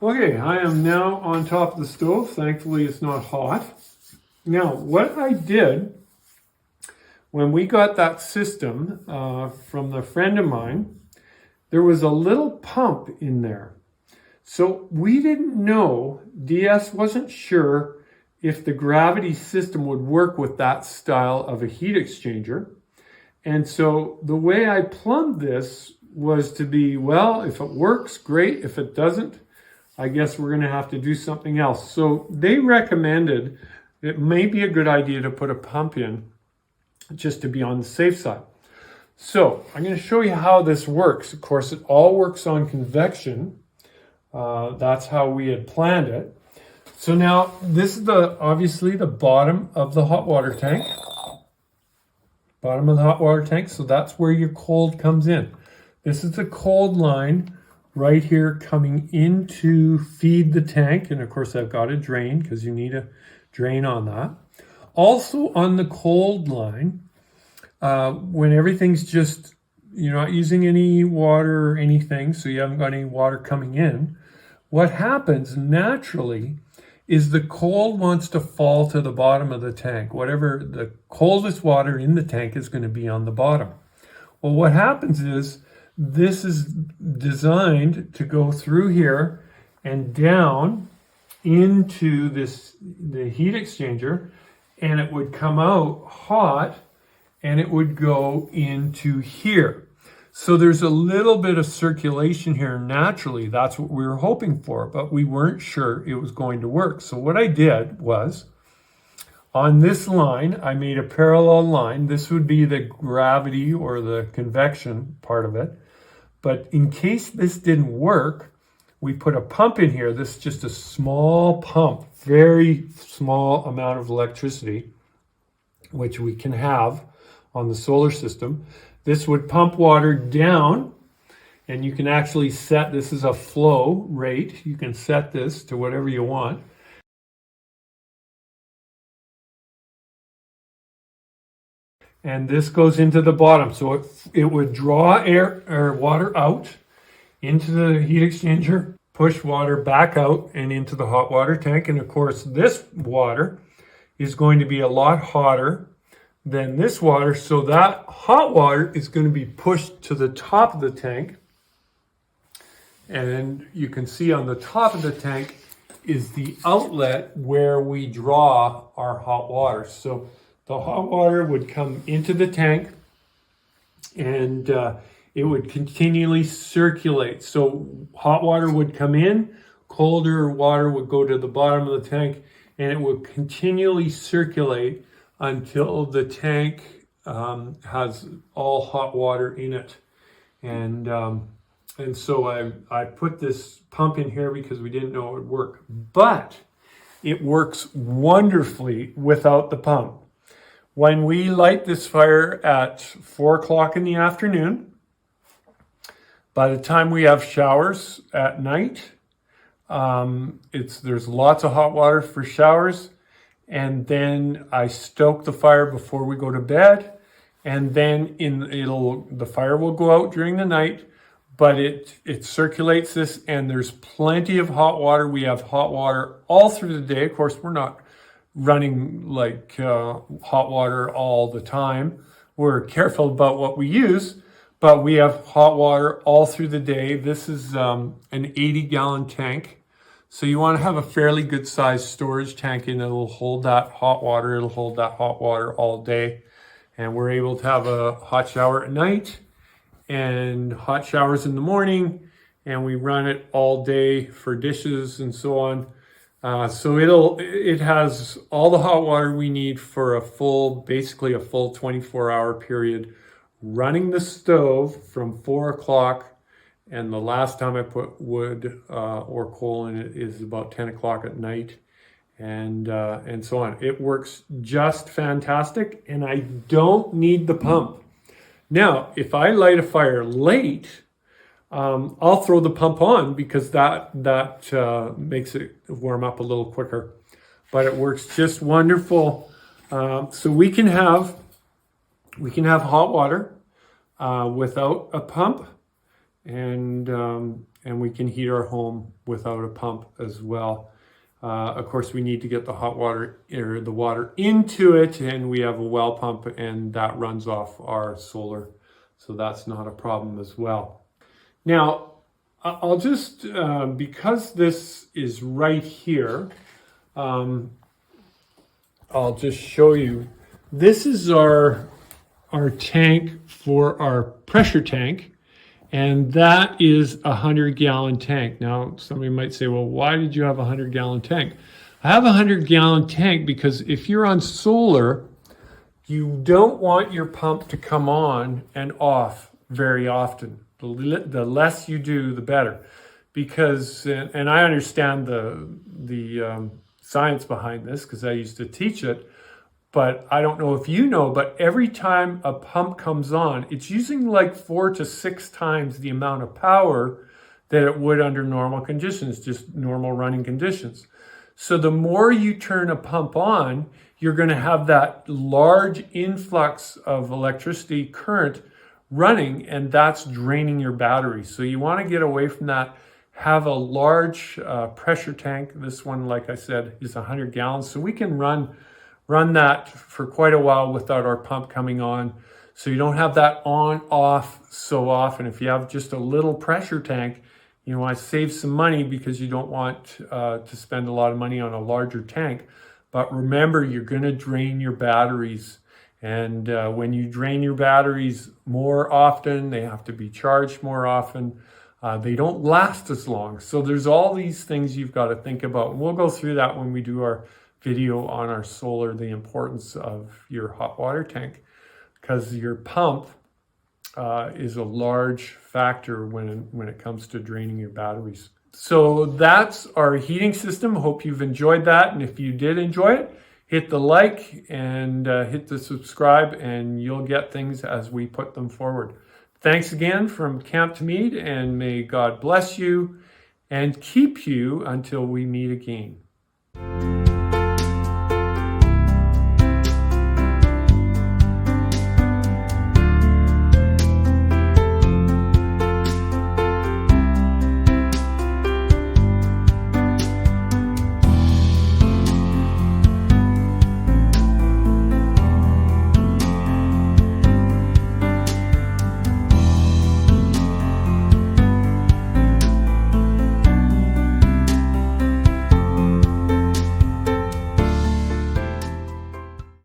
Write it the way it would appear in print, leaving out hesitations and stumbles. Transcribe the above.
Okay, I am now on top of the stove. Thankfully, it's not hot. Now, what I did when we got that system from the friend of mine, there was a little pump in there. So we didn't know, DS wasn't sure if the gravity system would work with that style of a heat exchanger. And so the way I plumbed this was to be, well, if it works, great. If it doesn't, I guess we're going to have to do something else. So they recommended it may be a good idea to put a pump in just to be on the safe side. So I'm going to show you how this works. Of course, it all works on convection. That's how we had planned it. So now this is obviously the bottom of the hot water tank. Bottom of the hot water tank. So that's where your cold comes in. This is the cold line right here coming in to feed the tank. And of course I've got a drain because you need a drain on that. Also on the cold line, when everything's just, you're not using any water or anything, so you haven't got any water coming in, what happens naturally is the cold wants to fall to the bottom of the tank. Whatever the coldest water in the tank is going to be on the bottom. Well, what happens is this is designed to go through here and down into the heat exchanger, and it would come out hot and it would go into here. So there's a little bit of circulation here naturally. That's what we were hoping for, but we weren't sure it was going to work. So what I did was, on this line, I made a parallel line. This would be the gravity or the convection part of it. But in case this didn't work, we put a pump in here. This is just a small pump, very small amount of electricity, which we can have on the solar system. This would pump water down, and you can actually set, this is a flow rate. You can set this to whatever you want. And this goes into the bottom. So it would draw air or water out into the heat exchanger, push water back out and into the hot water tank. And of course, this water is going to be a lot hotter than this water. So that hot water is going to be pushed to the top of the tank. And you can see on the top of the tank is the outlet where we draw our hot water. So the hot water would come into the tank and it would continually circulate. So hot water would come in, colder water would go to the bottom of the tank, and it would continually circulate until the tank has all hot water in it. And so I put this pump in here because we didn't know it would work. But it works wonderfully without the pump. When we light this fire at 4 o'clock in the afternoon, by the time we have showers at night, there's lots of hot water for showers. And then I stoke the fire before we go to bed, and then the fire will go out during the night, but it circulates this, and there's plenty of hot water. We have hot water all through the day. Of course, we're not running like hot water all the time. We're careful about what we use, but we have hot water all through the day. This is an 80-gallon tank. So you want to have a fairly good sized storage tank, and it'll hold that hot water. It'll hold that hot water all day. And we're able to have a hot shower at night and hot showers in the morning. And we run it all day for dishes and so on. So it has all the hot water we need for basically a full 24-hour period, running the stove from 4 o'clock. And the last time I put wood or coal in it is about 10 o'clock at night, and so on. It works just fantastic, and I don't need the pump. Now, if I light a fire late, I'll throw the pump on because that makes it warm up a little quicker. But it works just wonderful. So we can have hot water without a pump. and we can heat our home without a pump as well. Of course, we need to get the hot water or the water into it, and we have a well pump, and that runs off our solar, so that's not a problem as well. Now, I'll just, because this is right here, I'll just show you. This is our tank for our pressure tank. And that is a 100-gallon tank. Now, somebody might say, well, why did you have a 100-gallon tank? I have a 100-gallon tank because if you're on solar, you don't want your pump to come on and off very often. The less you do, the better. Because, and I understand the science behind this because I used to teach it, but I don't know if you know, but every time a pump comes on, it's using like 4 to 6 times the amount of power that it would under normal conditions, just normal running conditions. So the more you turn a pump on, you're going to have that large influx of electricity current running, and that's draining your battery. So you want to get away from that. Have a large pressure tank. This one, like I said, is 100 gallons. So we can run that for quite a while without our pump coming on. So you don't have that on off so often. If you have just a little pressure tank, you want to save some money because you don't want to spend a lot of money on a larger tank. But remember, you're going to drain your batteries. And when you drain your batteries more often, they have to be charged more often. They don't last as long. So there's all these things you've got to think about. And we'll go through that when we do our video on our solar, the importance of your hot water tank, because your pump is a large factor when it comes to draining your batteries. So that's our heating system. Hope you've enjoyed that. And if you did enjoy it, hit the like and hit the subscribe, and you'll get things as we put them forward. Thanks again from Camp to Mead, and may God bless you and keep you until we meet again.